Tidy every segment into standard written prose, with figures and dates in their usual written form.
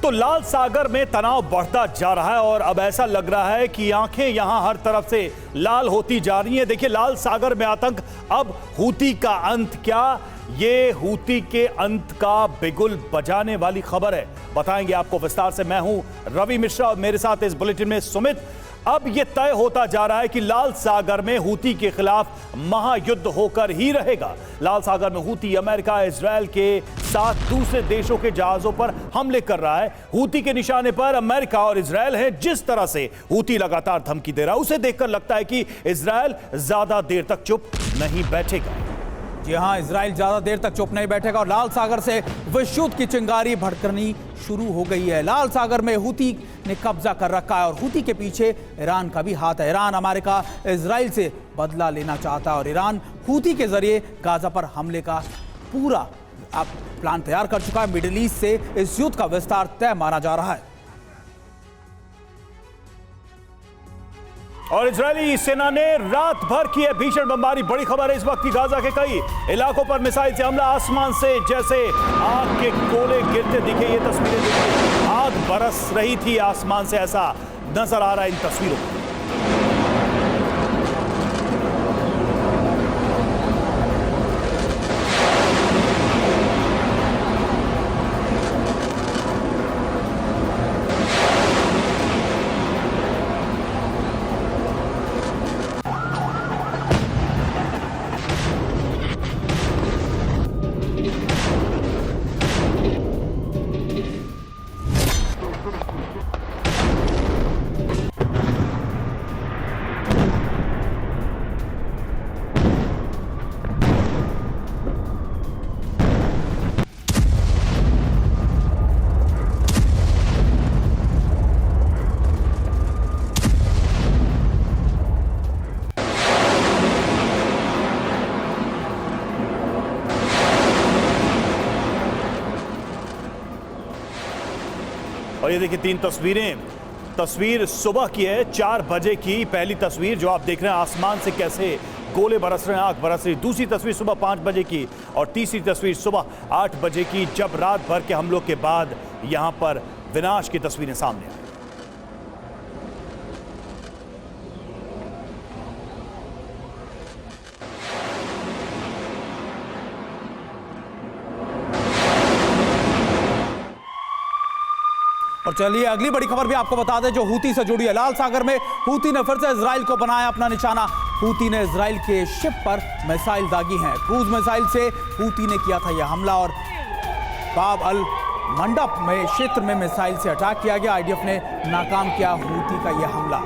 तो लाल सागर में तनाव बढ़ता जा रहा है और अब ऐसा लग रहा है कि आंखें यहां हर तरफ से लाल होती जा रही हैं। देखिए, लाल सागर में आतंक, अब हूती का अंत क्या? ये हूती के अंत का बिगुल बजाने वाली खबर है, बताएंगे आपको विस्तार से। मैं हूं रवि मिश्रा और मेरे साथ इस बुलेटिन में सुमित। अब यह तय होता जा रहा है कि लाल सागर में हूती के खिलाफ महायुद्ध होकर ही रहेगा। लाल सागर में हूती अमेरिका, इजरायल के साथ दूसरे देशों के जहाजों पर हमले कर रहा है। हूती के निशाने पर अमेरिका और इजरायल है। जिस तरह से हूती लगातार धमकी दे रहा है, उसे देखकर लगता है कि इजरायल ज्यादा देर तक चुप नहीं बैठेगा। जी हां, इजराइल ज्यादा देर तक चुप नहीं बैठेगा और लाल सागर से विश्व युद्ध की चिंगारी भड़कनी शुरू हो गई है। लाल सागर में हूती ने कब्जा कर रखा है और हूती के पीछे ईरान का भी हाथ है। ईरान, अमेरिका, इजराइल से बदला लेना चाहता है और ईरान हूती के जरिए गाजा पर हमले का पूरा प्लान तैयार कर चुका है। मिडिल ईस्ट से इस युद्ध का विस्तार तय माना जा रहा है। और इजरायली सेना ने रात भर की है भीषण बमबारी। बड़ी खबर है इस वक्त की, गाजा के कई इलाकों पर मिसाइल से हमला। आसमान से जैसे आग के गोले गिरते दिखे। ये तस्वीरें देखिए, आग बरस रही थी आसमान से, ऐसा नजर आ रहा है इन तस्वीरों में। और ये देखिए तीन तस्वीरें। तस्वीर सुबह की है, 4 बजे की पहली तस्वीर जो आप देख रहे हैं, आसमान से कैसे गोले बरस रहे हैं, आग बरस रही। दूसरी तस्वीर सुबह 5 बजे की और तीसरी तस्वीर सुबह 8 बजे की, जब रात भर के हमलों के बाद यहां पर विनाश की तस्वीरें सामने आई। और चलिए अगली बड़ी खबर भी आपको बता दें जो हूती से जुड़ी है। लाल सागर में हूती ने फिर से इजराइल को बनाया अपना निशाना। हूती ने इजराइल के शिप पर मिसाइल दागी हैं। क्रूज मिसाइल से हूती ने किया था यह हमला और बाब अल मंडप में क्षेत्र में मिसाइल से अटैक किया गया। आईडीएफ ने नाकाम किया हूती का यह हमला।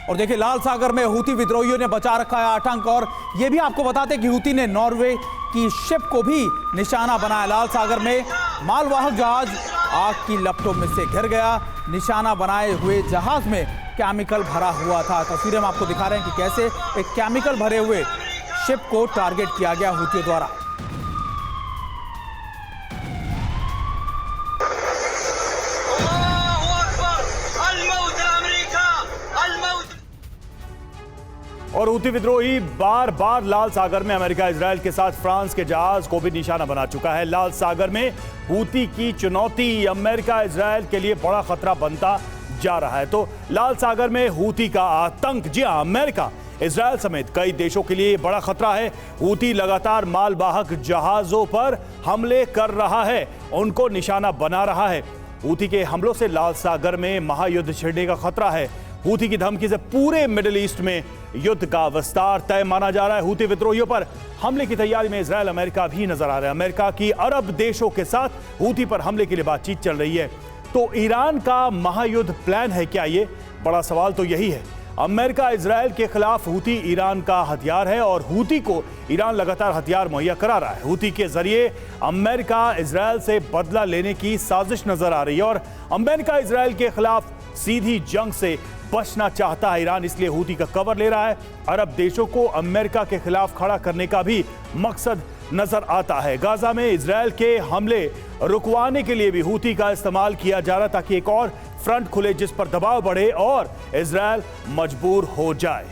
और देखिए, लाल सागर में हूती विद्रोहियों ने बचा रखा है आतंक। और यह भी आपको बताते कि हूती ने नॉर्वे की शिप को भी निशाना बनाया। लाल सागर में मालवाहक जहाज आग की लपटों में से घिर गया। निशाना बनाए हुए जहाज में केमिकल भरा हुआ था। तस्वीरें हम आपको दिखा रहे हैं कि कैसे एक केमिकल भरे हुए शिप को टारगेट किया गया हूतियों द्वारा। और हूती विद्रोही बार बार लाल सागर में अमेरिका, इजरायल के साथ फ्रांस के जहाज को भी निशाना बना चुका है। लाल सागर में हूती की चुनौती अमेरिका, इजरायल के लिए बड़ा खतरा बनता जा रहा है। तो लाल सागर में हूती का आतंक, जी हां, अमेरिका, इजरायल समेत कई देशों के लिए बड़ा खतरा है। हूती लगातार मालवाहक जहाजों पर हमले कर रहा है, उनको निशाना बना रहा है। हूती के हमलों से लाल सागर में महायुद्ध छिड़ने का खतरा है। हूती की धमकी से पूरे मिडिल ईस्ट में युद्ध का विस्तार तय माना जा रहा है। हूती विद्रोहियों पर हमले की तैयारी में इजरायल, अमेरिका भी नजर आ रहे हैं। अमेरिका की अरब देशों के साथ हूती पर हमले के लिए बातचीत चल रही है। तो ईरान का महायुद्ध प्लान है क्या? ये बड़ा सवाल तो यही है। अमेरिका इजरायल के खिलाफ हूती ईरान का हथियार है और हूती को ईरान लगातार हथियार मुहैया करा रहा है। हूती के जरिए अमेरिका इजरायल से बदला लेने की साजिश नजर आ रही है और अमेरिका इजरायल के खिलाफ सीधी जंग से बचना चाहता है ईरान, इसलिए हूती का कवर ले रहा है। अरब देशों को अमेरिका के खिलाफ खड़ा करने का भी मकसद नजर आता है। गाजा में इजरायल के हमले रुकवाने के लिए भी हूती का इस्तेमाल किया जा रहा ताकि एक और फ्रंट खुले जिस पर दबाव बढ़े और इजरायल मजबूर हो जाए।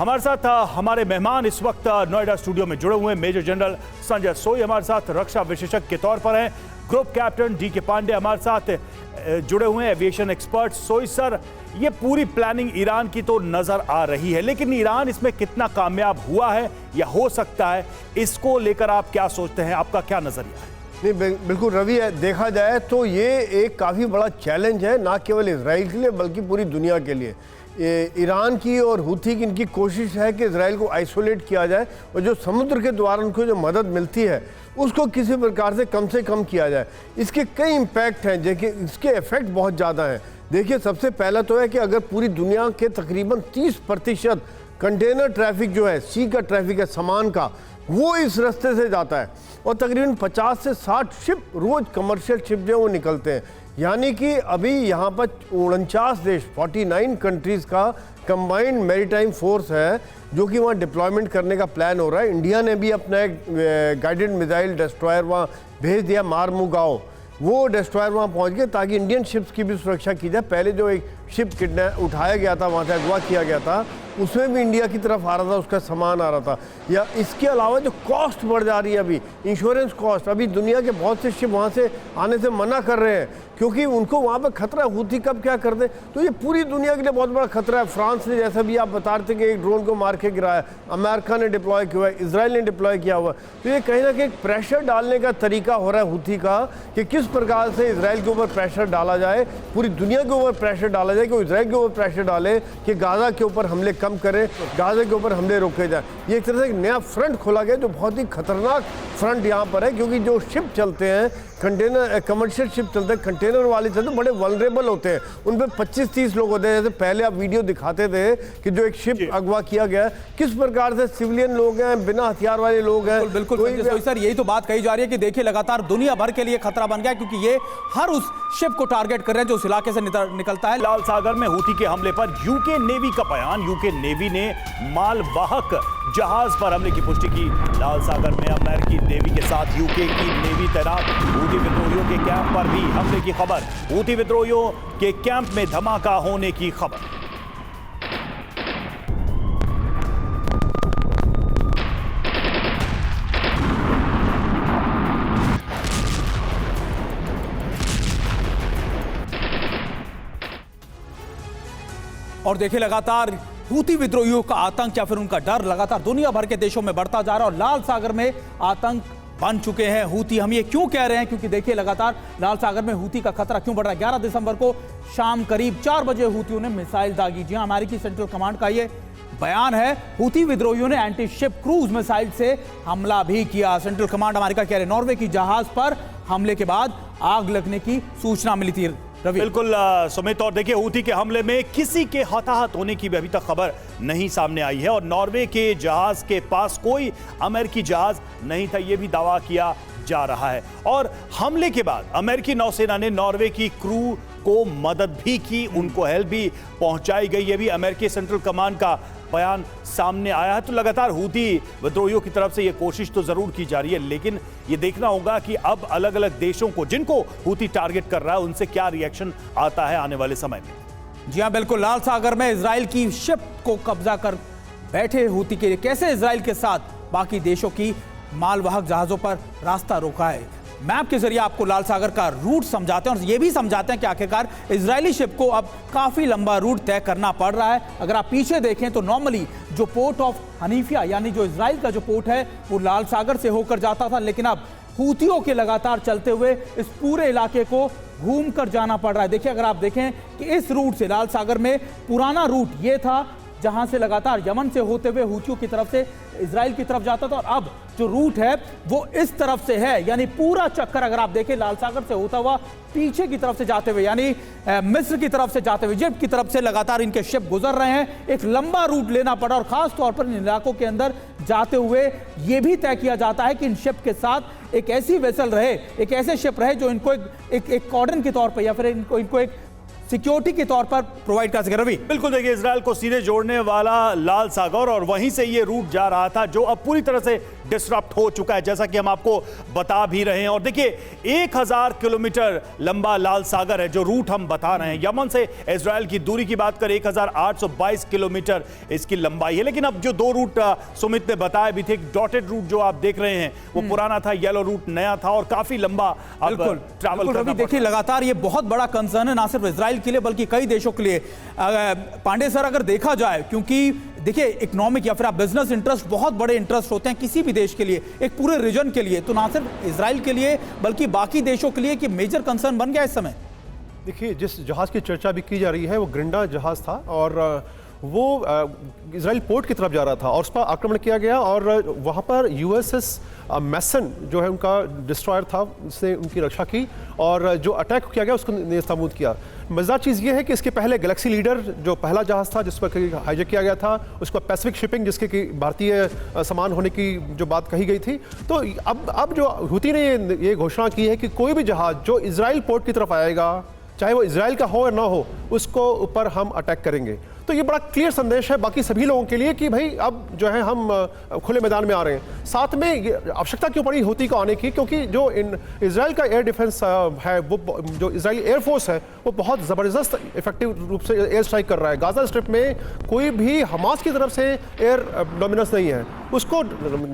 हमारे साथ हमारे मेहमान इस वक्त नोएडा स्टूडियो में जुड़े हुए हैं। मेजर जनरल संजय सोई हमारे साथ रक्षा विशेषज्ञ के तौर पर हैं। ग्रुप कैप्टन डी के पांडे हमारे साथ जुड़े हुए हैं, एविएशन एक्सपर्ट। सोई सर, ये पूरी प्लानिंग ईरान की तो नजर आ रही है, लेकिन ईरान इसमें कितना कामयाब हुआ है या हो सकता है, इसको लेकर आप क्या सोचते हैं? आपका क्या नजरिया है? नहीं, बिल्कुल रवि, देखा जाए तो ये एक काफ़ी बड़ा चैलेंज है, ना केवल इजराइल के लिए बल्कि पूरी दुनिया के लिए। ईरान की और हूथी की इनकी कोशिश है कि इजराइल को आइसोलेट किया जाए और जो समुद्र के द्वारा उनको जो मदद मिलती है उसको किसी प्रकार से कम किया जाए। इसके कई इम्पैक्ट हैं, देखिए इसके इफेक्ट बहुत ज़्यादा हैं। देखिए, सबसे पहला तो है कि अगर पूरी दुनिया के तकरीबन 30% कंटेनर ट्रैफिक जो है, सी का ट्रैफिक है, सामान का, वो इस रास्ते से जाता है और तकरीबन 50 से 60 शिप रोज़, कमर्शियल शिप जो वो निकलते हैं। यानी कि अभी यहाँ पर 49 देश, 49 कंट्रीज़ का कंबाइंड मैरीटाइम फोर्स है जो कि वहाँ डिप्लॉयमेंट करने का प्लान हो रहा है। इंडिया ने भी अपना एक गाइडेड मिसाइल डिस्ट्रॉयर वहाँ भेज दिया, मारमुगाओ। वो डिस्ट्रॉयर वहाँ पहुँच गए ताकि इंडियन शिप्स की भी सुरक्षा की जाए। पहले जो एक शिप उठाया गया था, वहाँ से अगवा किया गया था, उसमें भी इंडिया की तरफ आ रहा था, उसका सामान आ रहा था। या इसके अलावा जो कॉस्ट बढ़ जा रही है अभी, इंश्योरेंस कॉस्ट, अभी दुनिया के बहुत से शिप वहाँ से आने से मना कर रहे हैं क्योंकि उनको वहाँ पर खतरा, हूथी कब क्या कर दे। तो ये पूरी दुनिया के लिए बहुत बड़ा खतरा है। फ्रांस ने, जैसा भी आप बता रहे थे, कि एक ड्रोन को मार के गिराया, अमेरिका ने डिप्लॉय किया हुआ है, इसराइल ने डिप्लॉय किया हुआ है। तो ये कहीं ना कहीं प्रेशर डालने का तरीका हो रहा है हूथी का कि किस प्रकार से इसराइल के ऊपर प्रेशर डाला जाए, पूरी दुनिया के ऊपर प्रेशर डाला जाए, कि इसराइल के ऊपर प्रेशर डाले कि गाजा के ऊपर हमले कम करें, गाजा के ऊपर हमले रोके जाए। ये एक तरह से एक नया फ्रंट खोला गया जो बहुत ही खतरनाक फ्रंट यहाँ पर है, क्योंकि जो शिप चलते हैं, कंटेनर कमर्शियल शिप चलते हैं, कंटेनर वाले चलते हैं, बड़े वल्नरेबल होते हैं। उन पर 25-30 लोग होते हैं। जैसे पहले आप वीडियो दिखाते थे कि जो एक शिप अगवा किया गया, किस प्रकार से सिविलियन लोग हैं, बिना हथियार वाले लोग हैं। बिल्कुल सर, यही तो बात कही जा रही है कि देखिए लगातार दुनिया भर के लिए खतरा बन गया, क्योंकि ये हर उस शिप को टारगेट कर रहे हैं जो उस इलाके से निकलता है। लाल सागर में हूथी के हमले पर यूके नेवी का बयान। यूके नेवी ने मालवाहक जहाज पर हमले की पुष्टि की। लाल सागर में अमेरिकी नेवी के साथ यूके की नेवी तैनात। हूथी विद्रोहियों के कैंप पर भी हमले की खबर। हूथी विद्रोहियों के कैंप में धमाका होने की खबर। और देखिए लगातार हूथी विद्रोहियों का आतंक या फिर उनका डर लगातार दुनिया भर के देशों में बढ़ता जा रहा है और लाल सागर में आतंक बन चुके हैं हूथी। हम ये क्यों कह रहे हैं? क्योंकि देखिए लगातार लाल सागर में हूथी का खतरा क्यों बढ़ रहा है। 11 दिसंबर को शाम करीब 4 बजे हूथियों ने मिसाइल दागी। जी हां, अमेरिकी सेंट्रल कमांड का ये बयान है। हूथी विद्रोहियों ने एंटी शिप क्रूज मिसाइल से हमला भी किया। सेंट्रल कमांड अमेरिका कह रहे नॉर्वे की जहाज पर हमले के बाद आग लगने की सूचना मिली थी। बिल्कुल सुमित, और देखिए हूथी के हमले में किसी के हताहत होने की भी अभी तक खबर नहीं सामने आई है और नॉर्वे के जहाज के पास कोई अमेरिकी जहाज नहीं था, यह भी दावा किया जा रहा है। और हमले के बाद अमेरिकी नौसेना ने नॉर्वे की क्रू को मदद भी की, उनको हेल्प भी पहुंचाई गई। ये भी अमेरिकी सेंट्रल कमांड का बयान सामने आया है। तो लगातार हूथी विद्रोहियों की तरफ से ये कोशिश तो जरूर की जा रही है, लेकिन ये देखना होगा कि अब अलग अलग देशों को, जिनको हूथी टारगेट कर रहा है, उनसे क्या रिएक्शन आता है आने वाले समय में। जी हां, बिल्कुल। लाल सागर में इजराइल की शिप को कब्जा कर बैठे हूथी के लिए कैसे इजराइल के साथ बाकी देशों की मालवाहक जहाजों पर रास्ता रोका है। मैप के जरिए आपको लाल सागर का रूट समझाते हैं और ये भी समझाते हैं कि आखिरकार इजरायली शिप को अब काफी लंबा रूट तय करना पड़ रहा है। अगर आप पीछे देखें तो नॉर्मली जो पोर्ट ऑफ हनीफिया, यानी जो इजराइल का जो पोर्ट है, वो लाल सागर से होकर जाता था, लेकिन अब हूथियों के लगातार चलते हुए इस पूरे इलाके को घूम कर जाना पड़ रहा है। देखिए, अगर आप देखें कि इस रूट से लाल सागर में पुराना रूट ये था जहां से लगातार यमन से होते हुए हूथियों की तरफ से इजराइल की तरफ जाता था, और अब जो रूट है वो इस तरफ से है। यानी पूरा चक्कर अगर आप देखें लाल सागर से होता हुआ पीछे की तरफ से जाते हुए, यानी मिस्र की तरफ से जाते हुए, इजिप्ट की तरफ से लगातार इनके शिप गुजर रहे हैं। एक लंबा रूट लेना पड़ा और खास तौर पर इन इलाकों के अंदर जाते हुए ये भी तय किया जाता है कि इन शिप के साथ एक ऐसी वेसल रहे, एक ऐसे शिप रहे जो इनको एक कॉर्डन के तौर पर या फिर इनको एक सिक्योरिटी के तौर पर प्रोवाइड कर सके। रवि, बिल्कुल, देखिए इजराइल को सीधे जोड़ने वाला लाल सागर और वहीं से ये रूट जा रहा था जो अब पूरी तरह से डिसरप्ट हो चुका है, जैसा कि हम आपको बता भी रहे हैं। और देखिए 1000 किलोमीटर लंबा लाल सागर है जो रूट हम बता रहे हैं। यमन से इजराइल की दूरी की बात करें 1822 किलोमीटर इसकी लंबाई है। लेकिन अब जो दो रूट सुमित ने बताया भी थे, डॉटेड रूट जो आप देख रहे हैं वो पुराना था, येलो रूट नया था और काफी लंबा अब ट्रैवल करना। देखिए लगातार ये बहुत बड़ा कंसर्न है, ना सिर्फ इजराइल के लिए बल्कि कई देशों के लिए। पांडे सर, अगर देखा जाए, क्योंकि देखिए इकोनॉमिक या फिर आप बिजनेस इंटरेस्ट, बहुत बड़े इंटरेस्ट होते हैं किसी भी देश के लिए, एक पूरे रीजन के लिए, तो ना सिर्फ इजराइल के लिए बल्कि बाकी देशों के लिए कि मेजर कंसर्न बन गया इस समय। देखिए जिस जहाज की चर्चा भी की जा रही है वो ग्रिंडा जहाज था और वो इजराइल पोर्ट की तरफ जा रहा था और उस पर आक्रमण किया गया और वहाँ पर यूएसएस मैसन जो है उनका डिस्ट्रॉयर था, उसने उनकी रक्षा की और जो अटैक किया गया उसको नेस्तनाबूद किया। मज़ेदार चीज़ ये है कि इसके पहले गैलेक्सी लीडर जो पहला जहाज़ था जिस पर हाईजैक किया गया था, उसको पैसिफिक शिपिंग जिसके कि भारतीय सामान होने की जो बात कही गई थी, तो अब जो हुती ने ये घोषणा की है कि कोई भी जहाज़ जो इजराइल पोर्ट की तरफ आएगा, चाहे वो इजराइल का हो या ना हो, उसको ऊपर हम अटैक करेंगे। तो ये बड़ा क्लियर संदेश है बाकी सभी लोगों के लिए कि भाई अब जो है हम खुले मैदान में आ रहे हैं। साथ में आवश्यकता क्यों पड़ी हुती को आने की, क्योंकि जो इजराइल का एयर डिफेंस है, वो जो इजरायली एयरफोर्स है वो बहुत ज़बरदस्त इफेक्टिव रूप से एयर स्ट्राइक कर रहा है। गाजा स्ट्रिप में कोई भी हमास की तरफ से एयर डोमिनेंस नहीं है, उसको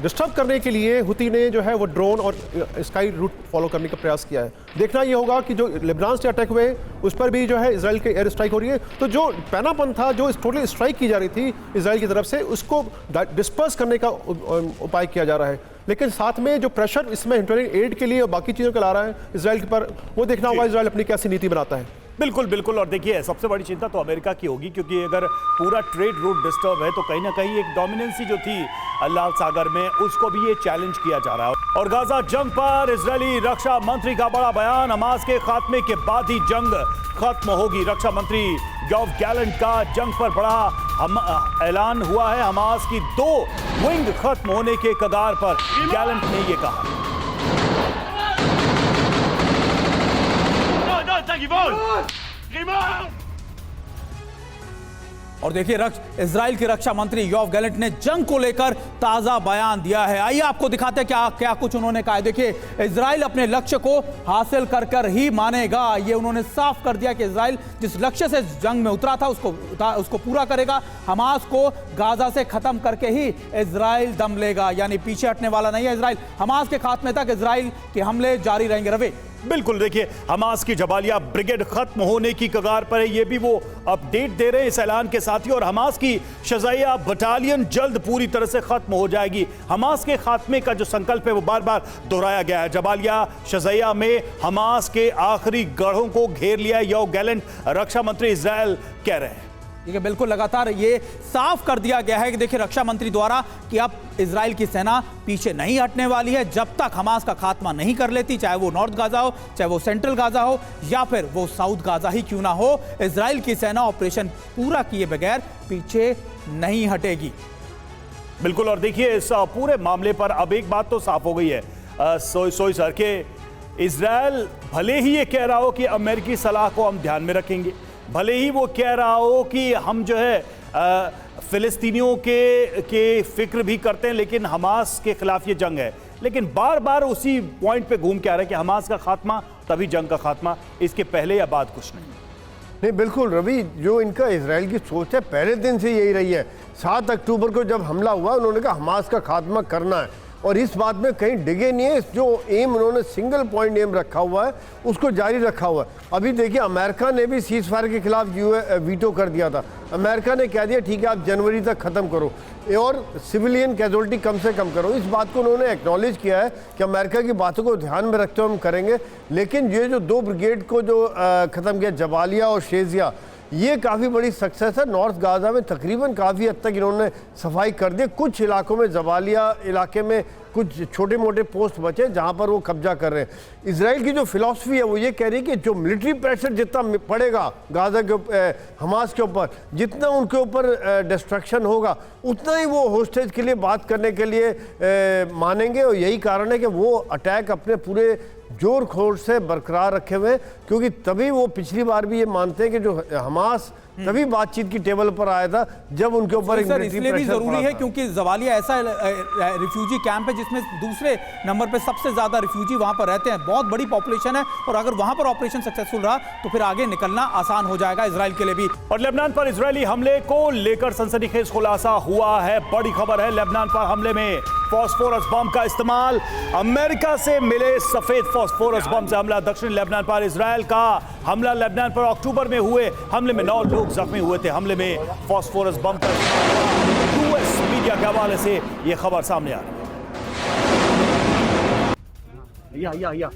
डिस्टर्ब करने के लिए हुती ने जो है वो ड्रोन और स्काई रूट फॉलो करने का प्रयास किया है। देखना ये होगा कि जो लेबनान से अटैक हुए उस पर भी जो है इजराइल के एयर स्ट्राइक हो रही है। तो जो पैनापन था, जो टोटली स्ट्राइक की जा रही थी इजराइल की तरफ से, उसको डिस्पर्स करने का उपाय किया जा रहा है। लेकिन साथ में जो प्रेशर इसमें ह्यूमैनिटेरियन एड के लिए और बाकी चीज़ों को ला रहा है इजराइल के पर, वो देखना होगा इजराइल अपनी कैसी नीति बनाता है। बिल्कुल बिल्कुल। और देखिए सबसे बड़ी चिंता तो अमेरिका की होगी, क्योंकि अगर पूरा ट्रेड रूट डिस्टर्ब है तो कहीं ना कहीं एक डोमिनेंसी जो थी लाल सागर में, उसको भी ये चैलेंज किया जा रहा है। और गाजा जंग पर इजरायली रक्षा मंत्री का बड़ा बयान, हमास के खात्मे के बाद ही जंग खत्म होगी। रक्षा मंत्री योव गैलेंट का जंग पर बड़ा ऐलान हुआ है। हमास की 2 विंग खत्म होने के कगार पर गैलेंट ने ये कहा। और देखिए इजराइल के रक्षा मंत्री योव गैलेंट ने जंग को लेकर ताजा बयान दिया है। आइए आपको दिखाते हैं क्या कुछ उन्होंने कहा है। देखिए इजराइल अपने लक्ष्य को हासिल कर ही मानेगा। ये उन्होंने साफ कर दिया कि इजराइल जिस लक्ष्य से जंग में उतरा था उसको पूरा करेगा। हमास को गाजा से खत्म करके ही इजराइल दम लेगा, यानी पीछे हटने वाला नहीं है इजराइल। हमास के खात्मे तक इजराइल के हमले जारी रहेंगे। रवि, बिल्कुल, देखिए हमास की जबालिया ब्रिगेड खत्म होने की कगार पर है, ये भी वो अपडेट दे रहे हैं इस ऐलान के साथ ही। और हमास की शज़ाइया बटालियन जल्द पूरी तरह से खत्म हो जाएगी। हमास के खात्मे का जो संकल्प है वो बार बार दोहराया गया है। जबालिया शज़ाइया में हमास के आखिरी गढ़ों को घेर लिया है, योव गैलेंट रक्षा मंत्री इजराइल कह रहे हैं। देखिए बिल्कुल लगातार ये साफ कर दिया गया है कि देखिए रक्षा मंत्री द्वारा कि अब इजराइल की सेना पीछे नहीं हटने वाली है जब तक हमास का खात्मा नहीं कर लेती, चाहे वो नॉर्थ गाजा हो, चाहे वो सेंट्रल गाजा हो या फिर वो साउथ गाजा ही क्यों ना हो। इजराइल की सेना ऑपरेशन पूरा किए बगैर पीछे नहीं हटेगी। बिल्कुल। और देखिए इस पूरे मामले पर अब एक बात तो साफ हो गई है सोई सर के इजराइल भले ही ये कह रहा हो कि अमेरिकी सलाह को हम ध्यान में रखेंगे, भले ही वो कह रहा हो कि हम जो है फिलिस्तीनियों के फिक्र भी करते हैं, लेकिन हमास के खिलाफ ये जंग है, लेकिन बार बार उसी पॉइंट पे घूम के आ रहा है कि हमास का खात्मा तभी जंग का खात्मा, इसके पहले या बाद कुछ नहीं। बिल्कुल रवि, जो इनका इजराइल की सोच है पहले दिन से यही रही है। 7 अक्टूबर को जब हमला हुआ उन्होंने कहा हमास का खात्मा करना है, और इस बात में कहीं डिगे नहीं है। जो एम उन्होंने सिंगल पॉइंट एम रखा हुआ है उसको जारी रखा हुआ है। अभी देखिए अमेरिका ने भी सीज फायर के खिलाफ वीटो कर दिया था। अमेरिका ने कह दिया ठीक है आप जनवरी तक ख़त्म करो और सिविलियन कैजुअल्टी कम से कम करो। इस बात को उन्होंने एक्नॉलेज किया है कि अमेरिका की बातों को ध्यान में रखते हुए हम करेंगे। लेकिन ये जो 2 ब्रिगेड को जो ख़त्म किया, जबालिया और शेजिया, ये काफ़ी बड़ी सक्सेस है। नॉर्थ गाजा में तकरीबन काफ़ी हद तक इन्होंने सफाई कर दी। कुछ इलाकों में, जबालिया इलाके में कुछ छोटे मोटे पोस्ट बचे जहां पर वो कब्जा कर रहे हैं। इजराइल की जो फिलॉसफी है वो ये कह रही है कि जो मिलिट्री प्रेशर जितना पड़ेगा गाजा के हमास के ऊपर, जितना उनके ऊपर डिस्ट्रक्शन होगा, उतना ही वो होस्टेज के लिए बात करने के लिए मानेंगे। और यही कारण है कि वो अटैक अपने पूरे जोर खोर से बरकरार रखे हुए हैं, क्योंकि तभी वो पिछली बार भी ये मानते हैं कि जो हमास तभी बातचीत की टेबल पर आया था जब उनके ऊपर सर इसलिए भी जरूरी है क्योंकि जवालिया ऐसा रिफ्यूजी कैंप है जिसमें दूसरे नंबर पे सबसे ज्यादा रिफ्यूजी वहां पर रहते हैं, बहुत बड़ी पॉपुलेशन है, और अगर वहां पर ऑपरेशन सक्सेसफुल रहा तो फिर आगे निकलना आसान हो जाएगा इजराइल के लिए भी। और लेबनान पर इजरायली हमले को लेकर सनसनीखेज खुलासा हुआ है। बड़ी खबर है, लेबनान पर हमले में फास्फोरस बम का इस्तेमाल। अमेरिका से मिले सफेद फास्फोरस बम से हमला। दक्षिण लेबनान पर इजरायल का हमला। लेबनान पर अक्टूबर में हुए हमले में 9 लोग जख्मी हुए थे। हमले में फास्फोरस बम का इस्तेमाल। यूएस मीडिया के हवाले से यह खबर सामने आ रही है।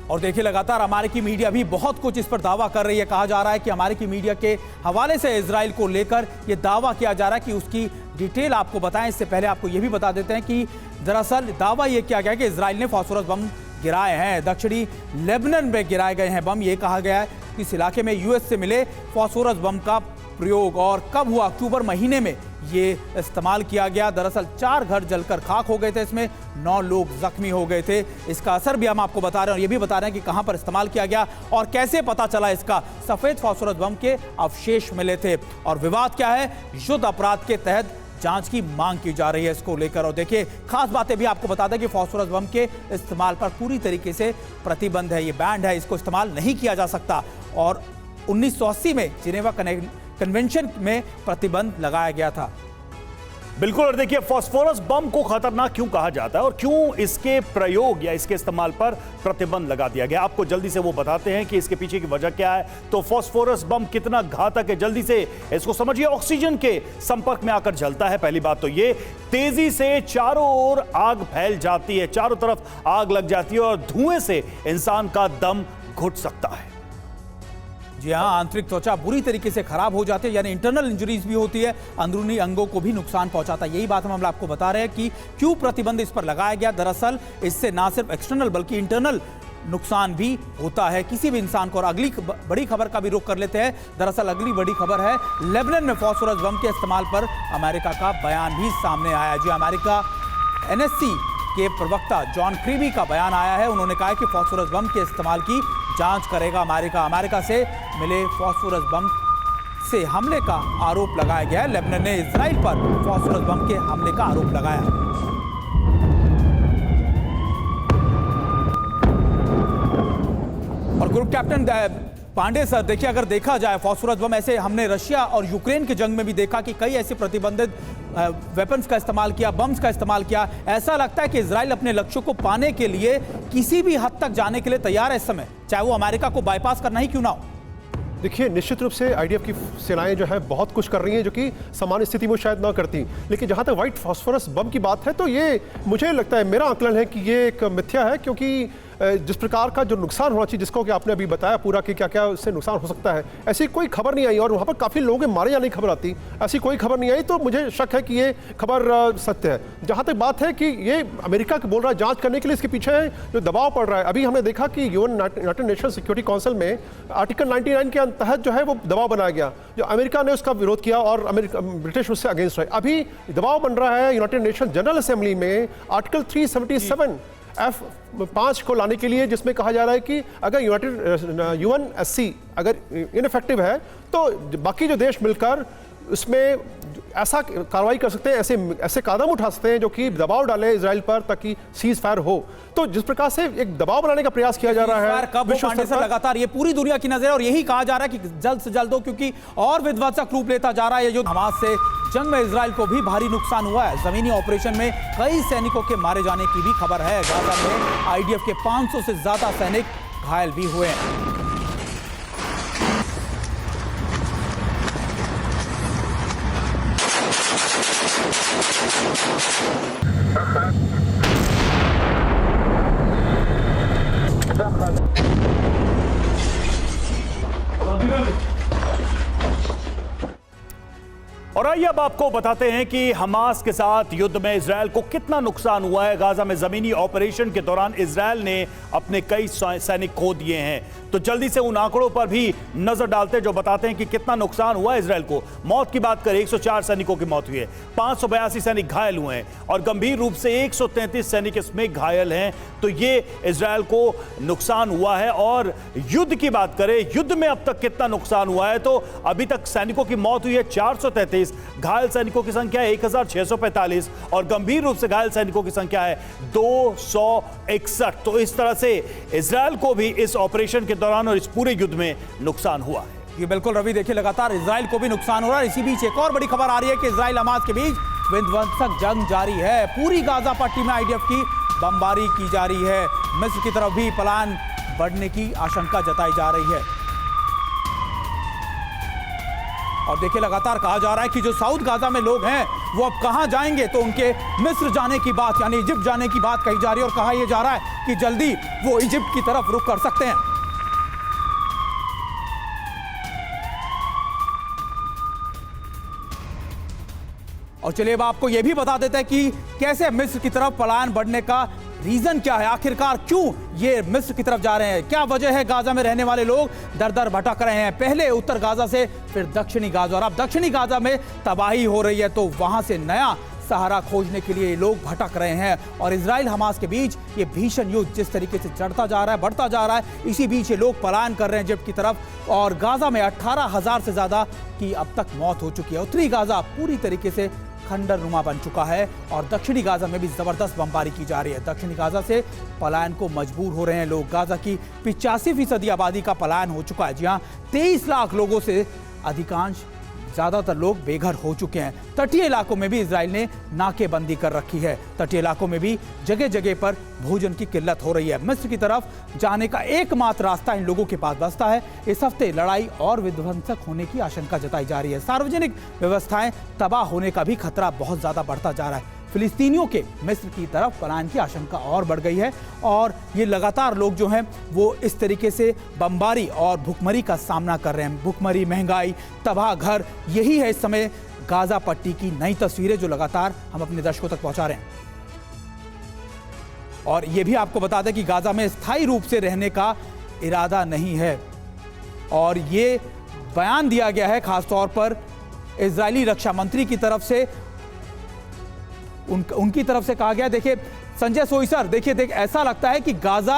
और देखिए लगातार अमेरिकी मीडिया भी बहुत कुछ इस पर दावा कर रही है। कहा जा रहा है कि अमेरिकी मीडिया के हवाले से इजराइल को लेकर यह दावा किया जा रहा है कि उसकी डिटेल आपको बताएं। इससे पहले आपको यह भी बता देते हैं कि दरअसल दावा यह किया गया है कि इजराइल ने फास्फोरस बम गिराए हैं, दक्षिणी लेबनान में गिराए गए हैं बम। यह कहा गया है कि इस इलाके में यूएस से मिले फास्फोरस बम का प्रयोग और कब हुआ, अक्टूबर महीने में ये इस्तेमाल किया गया। दरअसल 4 घर जलकर खाक हो गए थे, इसमें 9 लोग जख्मी हो गए थे। इसका असर भी हम आपको बता रहे हैं और ये भी बता रहे हैं कि कहां पर इस्तेमाल किया गया और कैसे पता चला इसका। सफेद फास्फोरस बम के अवशेष मिले थे और विवाद क्या है, युद्ध अपराध के तहत जांच की मांग की जा रही है इसको लेकर। और देखिए खास बातें भी आपको बता दें कि फास्फोरस बम के इस्तेमाल पर पूरी तरीके से प्रतिबंध है, ये बैंड है, इसको इस्तेमाल नहीं किया जा सकता। और 1980 में जिनेवा कन्वेंशन में प्रतिबंध लगाया गया था। बिल्कुल। और देखिए फास्फोरस बम को खतरनाक क्यों कहा जाता है और क्यों इसके प्रयोग या इसके इस्तेमाल पर प्रतिबंध लगा दिया गया, आपको जल्दी से वो बताते हैं कि इसके पीछे की वजह क्या है। तो फास्फोरस बम कितना घातक है, जल्दी से इसको समझिए। ऑक्सीजन के संपर्क में आकर जलता है, पहली बात तो ये। तेजी से चारों ओर आग फैल जाती है, चारों तरफ आग लग जाती है और धुएं से इंसान का दम घुट सकता है। जी हाँ, आंतरिक त्वचा बुरी तरीके से खराब हो जाती है, यानी इंटरनल इंजरीज भी होती है, अंदरूनी अंगों को भी नुकसान पहुंचाता है। यही बात हम आपको बता रहे हैं कि क्यों प्रतिबंध इस पर लगाया गया। दरअसल इससे ना सिर्फ एक्सटर्नल बल्कि इंटरनल नुकसान भी होता है किसी भी इंसान को। और अगली बड़ी खबर का भी रुख कर लेते हैं। दरअसल अगली बड़ी खबर है, लेबनान में फास्फोरस बम के इस्तेमाल पर अमेरिका का बयान भी सामने आया। जी, अमेरिका NSC के प्रवक्ता जॉन क्रीबी का बयान आया है। उन्होंने कहा है कि फास्फोरस बम के इस्तेमाल की जांच करेगा अमेरिका। अमेरिका से मिले फास्फोरस बम से हमले का आरोप लगाया गया है। लेबनान ने इजराइल पर फास्फोरस बम के हमले का आरोप लगाया है। और ग्रुप कैप्टन पांडे सर, देखिए अगर देखा जाए फास्फोरस बम, ऐसे हमने रशिया और यूक्रेन के जंग में भी देखा कि कई ऐसे प्रतिबंधित वेपन्स का इस्तेमाल किया, बम्स का इस्तेमाल किया। ऐसा लगता है कि इजराइल अपने लक्ष्यों को पाने के लिए किसी भी हद तक जाने के लिए तैयार है इस समय, चाहे वो अमेरिका को बाईपास करना ही क्यों ना हो। देखिए निश्चित रूप से IDF की सेनाएं जो है बहुत कुछ कर रही हैं जो कि सामान्य स्थिति में शायद ना करती, लेकिन जहां तक व्हाइट फास्फोरस बम की बात है तो ये मुझे लगता है, मेरा आकलन है कि ये एक मिथ्या है, क्योंकि जिस प्रकार का जो नुकसान होना चाहिए, जिसको कि आपने अभी बताया पूरा कि क्या क्या उससे नुकसान हो सकता है, ऐसी कोई खबर नहीं आई और वहाँ पर काफ़ी लोगों के मारे जाने की खबर आती, ऐसी कोई खबर नहीं आई। तो मुझे शक है कि ये खबर सत्य है। जहाँ तक बात है कि ये अमेरिका बोल रहा है जांच करने के लिए, इसके पीछे जो दबाव पड़ रहा है, अभी हमने देखा कि यूनाइटेड नेशन सिक्योरिटी काउंसिल में आर्टिकल 99 के तहत जो है वो दबाव बनाया गया, जो अमेरिका ने उसका विरोध किया और ब्रिटिश उससे अगेंस्ट रहे। अभी दबाव बन रहा है यूनाइटेड नेशन जनरल असेंबली में आर्टिकल 377 F5 को लाने के लिए, जिसमें कहा जा रहा है कि अगर UNSC अगर इनफेक्टिव है तो बाकी जो देश मिलकर उसमें ऐसा कार्रवाई कर सकते हैं, ऐसे कदम उठा सकते हैं जो कि दबाव डाले इजराइल पर ताकि सीज फायर हो। तो जिस प्रकार से एक दबाव बनाने का प्रयास किया जा रहा है कब से लगातार, ये पूरी दुनिया की नजर है और यही कहा जा रहा है कि जल्द से जल्द हो, क्योंकि और विध्वंसक रूप लेता जा रहा है ये युद्ध। हमास से जंग में इजराइल को भी भारी नुकसान हुआ है। जमीनी ऑपरेशन में कई सैनिकों के मारे जाने की भी खबर है। गाजा में IDF के 500 से ज्यादा सैनिक घायल भी हुए हैं। और आइए अब आपको बताते हैं कि हमास के साथ युद्ध में इजरायल को कितना नुकसान हुआ है। गाजा में जमीनी ऑपरेशन के दौरान इजरायल ने अपने कई सैनिक खो दिए हैं। तो जल्दी से उन आंकड़ों पर भी नजर डालते हैं जो बताते हैं कि कितना नुकसान हुआ है इजरायल को। मौत की बात करें, 104 सैनिकों की मौत हुई है, 582 सैनिक घायल हुए हैं और गंभीर रूप से 133 सैनिक इसमें घायल हैं। तो ये इजरायल को नुकसान हुआ है। और युद्ध की बात करें, युद्ध में अब तक कितना नुकसान हुआ है, तो अभी तक सैनिकों की मौत हुई है 433, घायल सैनिकों की संख्या है 1645 और गंभीर रूप से घायल सैनिकों की संख्या है 261। तो इस तरह से इजरायल को भी इस ऑपरेशन के दौरान और इस पूरे युद्ध में नुकसान हुआ है। ये बिल्कुल रवि, देखिए लगातार इजराइल को भी नुकसान हो रहा है। इसी बीच एक और बड़ी खबर आ रही है कि इजराइल हमास के बीच विध्वंसक जंग जारी है। पूरी गाजा पट्टी में आईडीएफ की बमबारी की जा रही है। मिस्र की तरफ भी पलायन बढ़ने की आशंका जताई जा रही है। और देखिए लगातार कहा जा रहा है कि जो साउथ गाजा में लोग हैं वो अब कहां जाएंगे, तो उनके मिस्र जाने की बात यानी इजिप्ट जाने की बात कही जा रही है और कहा यह जा रहा है कि जल्दी वो इजिप्ट की तरफ रुख कर सकते हैं। और चलिए अब आपको यह भी बता देते हैं कि कैसे मिस्र की तरफ पलायन बढ़ने का रीजन क्या है, आखिरकार क्यों ये मिस्र की तरफ जा रहे हैं, क्या वजह है। गाजा में रहने वाले लोग दर दर भटक रहे हैं, पहले उत्तर गाजा से फिर दक्षिणी गाजा, और अब दक्षिणी गाजा में तबाही हो रही है, तो वहां से नया सहारा खोजने के लिए लोग भटक रहे हैं। और इजराइल हमास के बीच ये भीषण युद्ध जिस तरीके से चढ़ता जा रहा है, बढ़ता जा रहा है, इसी बीच ये लोग पलायन कर रहे हैं इजिप्ट की तरफ। और गाजा में 18,000 से ज्यादा की अब तक मौत हो चुकी है। उत्तरी गाजा पूरी तरीके से खंडर नुमा बन चुका है और दक्षिणी गाजा में भी जबरदस्त बमबारी की जा रही है। दक्षिणी गाजा से पलायन को मजबूर हो रहे हैं लोग। गाजा की 85% आबादी का पलायन हो चुका है। जी हां, 23 लाख लोगों से अधिकांश ज्यादातर लोग बेघर हो चुके हैं। तटीय इलाकों में भी इजराइल ने नाकेबंदी कर रखी है। तटीय इलाकों में भी जगह जगह पर भोजन की किल्लत हो रही है। मिस्र की तरफ जाने का एकमात्र रास्ता इन लोगों के पास बचता है। इस हफ्ते लड़ाई और विध्वंसक होने की आशंका जताई जा रही है। सार्वजनिक व्यवस्थाएं तबाह होने का भी खतरा बहुत ज्यादा बढ़ता जा रहा है। फिलिस्तीनियों के मिस्र की तरफ पलायन की आशंका और बढ़ गई है और ये लगातार लोग जो हैं वो इस तरीके से बमबारी और भुखमरी का सामना कर रहे हैं। भुखमरी, महंगाई, तबाह घर, यही है इस समय गाजा पट्टी की नई तस्वीरें जो लगातार हम अपने दर्शकों तक पहुंचा रहे हैं। और ये भी आपको बता दें कि गाजा में स्थायी रूप से रहने का इरादा नहीं है और ये बयान दिया गया है खासतौर पर इजरायली रक्षा मंत्री की तरफ से। उनकी तरफ से कहा गया, देखिए संजय सोई सर, देखिए ऐसा लगता है कि गाजा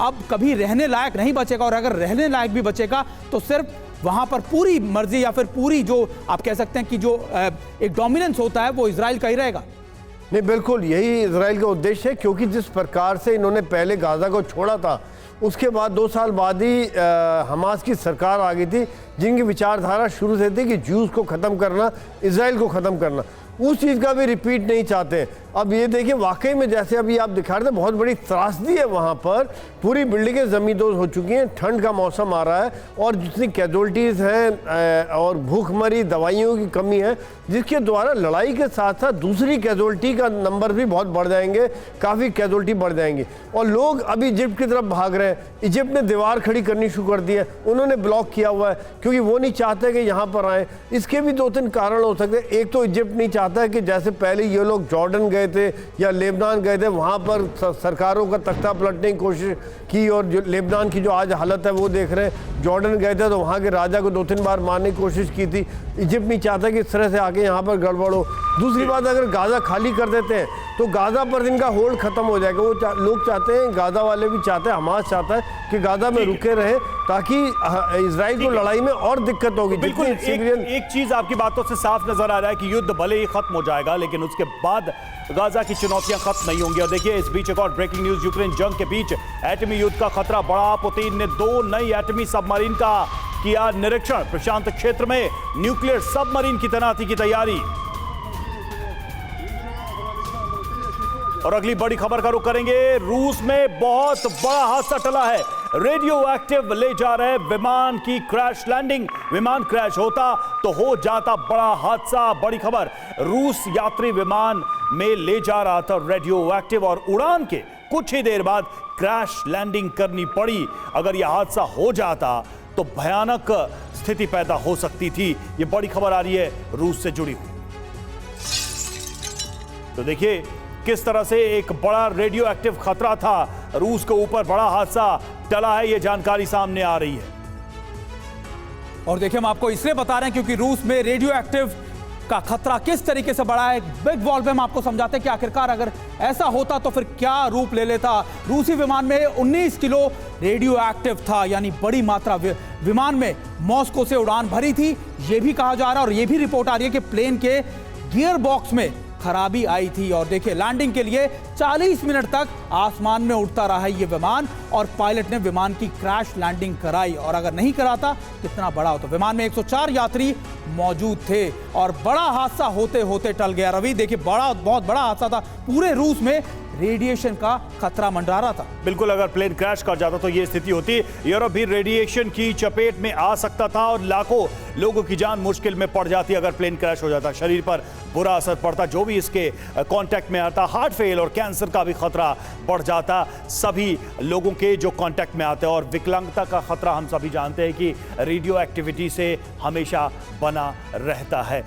अब कभी रहने लायक नहीं बचेगा और अगर रहने लायक भी बचेगा तो सिर्फ वहां पर पूरी मर्जी या फिर पूरी जो आप कह सकते हैं कि जो एक डोमिनेंस होता है वो इजराइल का ही रहेगा। नहीं, बिल्कुल यही इजराइल का उद्देश्य है, क्योंकि जिस प्रकार से इन्होंने पहले गाजा को छोड़ा था उसके बाद 2 साल बाद ही हमास की सरकार आ गई थी जिनकी विचारधारा शुरू से थी कि ज्यूज को ख़त्म करना, इजराइल को ख़त्म करना। उस चीज़ का भी रिपीट नहीं चाहते। अब ये देखिए वाकई में जैसे अभी आप दिखा रहे थे बहुत बड़ी त्रासदी है वहाँ पर। पूरी बिल्डिंगें ज़मींदोज़ हो चुकी हैं, ठंड का मौसम आ रहा है और जितनी कैजुअल्टीज़ हैं और भूखमरी, दवाइयों की कमी है, जिसके द्वारा लड़ाई के साथ साथ दूसरी कैजुअल्टी का नंबर भी बहुत बढ़ जाएंगे, काफ़ी कैजुअल्टी बढ़ जाएंगी। और लोग अभी इजिप्ट की तरफ भाग रहे हैं। इजिप्ट ने दीवार खड़ी करनी शुरू कर दी है, उन्होंने ब्लॉक किया हुआ है क्योंकि वो नहीं चाहते कि यहाँ पर आए। इसके भी 2-3 कारण हो सकते हैं। एक तो इजिप्ट नहीं चाहता है कि जैसे पहले ये लोग जॉर्डन गए थे या लेबनान गए थे, वहाँ पर सरकारों का तख्ता पलटने की कोशिश की और जो लेबनान की जो आज हालत है वो देख रहे हैं। जॉर्डन गए थे तो वहाँ के राजा को 2-3 बार मारने की कोशिश की थी। इजिप्ट नहीं चाहता कि इस तरह से आके यहाँ पर गड़बड़ हो। दूसरी बात, अगर गाजा खाली कर देते हैं तो गाजा पर इनका होल्ड खत्म हो जाएगा। वो लोग चाहते हैं, गाजा वाले भी चाहते हैं, हमास चाहता है कि गाजा में रुके रहे ताकि इजराइल को लड़ाई में और दिक्कत होगी। बिल्कुल, एक चीज आपकी बातों से साफ नजर आ रहा है कि युद्ध भले ही खत्म हो जाएगा लेकिन उसके बाद गाजा की चुनौतियां खत्म नहीं होंगी। और देखिए इस बीच एक और ब्रेकिंग न्यूज, यूक्रेन जंग के बीच एटमी युद्ध का खतरा बढ़ा। पुतिन ने 2 नई एटमी सबमरीन का किया निरीक्षण। प्रशांत क्षेत्र में न्यूक्लियर सबमरीन की तैनाती की तैयारी। और अगली बड़ी खबर का रुख करेंगे। रूस में बहुत बड़ा हादसा टला है। रेडियो एक्टिव ले जा रहे विमान की क्रैश लैंडिंग। विमान क्रैश होता तो हो जाता बड़ा हादसा। बड़ी खबर, रूस यात्री विमान में ले जा रहा था रेडियो एक्टिव और उड़ान के कुछ ही देर बाद क्रैश लैंडिंग करनी पड़ी। अगर यह हादसा हो जाता तो भयानक स्थिति पैदा हो सकती थी। ये बड़ी खबर आ रही है रूस से जुड़ी हुई। तो देखिए किस तरह से एक बड़ा रेडियो एक्टिव खतरा था, रूस के ऊपर बड़ा हादसा टला है, ये जानकारी सामने आ रही है। और देखिए हम आपको इसलिए बता रहे हैं क्योंकि रूस में रेडियो एक्टिव का खतरा किस तरीके से बढ़ा है। बिग वॉल पे हम आपको समझाते हैं कि आखिरकार अगर ऐसा होता तो फिर क्या रूप ले लेता। रूसी विमान में 19 किलो रेडियो एक्टिव था, यानी बड़ी मात्रा विमान में मॉस्को से उड़ान भरी थी। यह भी कहा जा रहा है और यह भी रिपोर्ट आ रही है कि प्लेन के गियर बॉक्स में खराबी आई थी। और देखिए लैंडिंग के लिए 40 मिनट तक आसमान में उड़ता रहा ये विमान और पायलट ने विमान की क्रैश लैंडिंग कराई। और अगर नहीं कराता कितना बड़ा हो, तो विमान में 104 यात्री मौजूद थे और बड़ा हादसा होते होते टल गया। रवि देखिए बहुत बड़ा हादसा था, पूरे रूस में रेडिएशन का खतरा मंडरा रहा था। बिल्कुल, अगर प्लेन क्रैश कर जाता तो ये स्थिति होती। यूरोप भी रेडिएशन की चपेट में आ सकता था और लाखों लोगों की जान मुश्किल में पड़ जाती अगर प्लेन क्रैश हो जाता। शरीर पर बुरा असर पड़ता, जो भी इसके कांटेक्ट में आता, हार्ट फेल और कैंसर का भी खतरा बढ़ जाता सभी लोगों के जो कांटेक्ट में आते हैं। और विकलांगता का खतरा हम सभी जानते हैं कि रेडियो एक्टिविटी से हमेशा बना रहता है।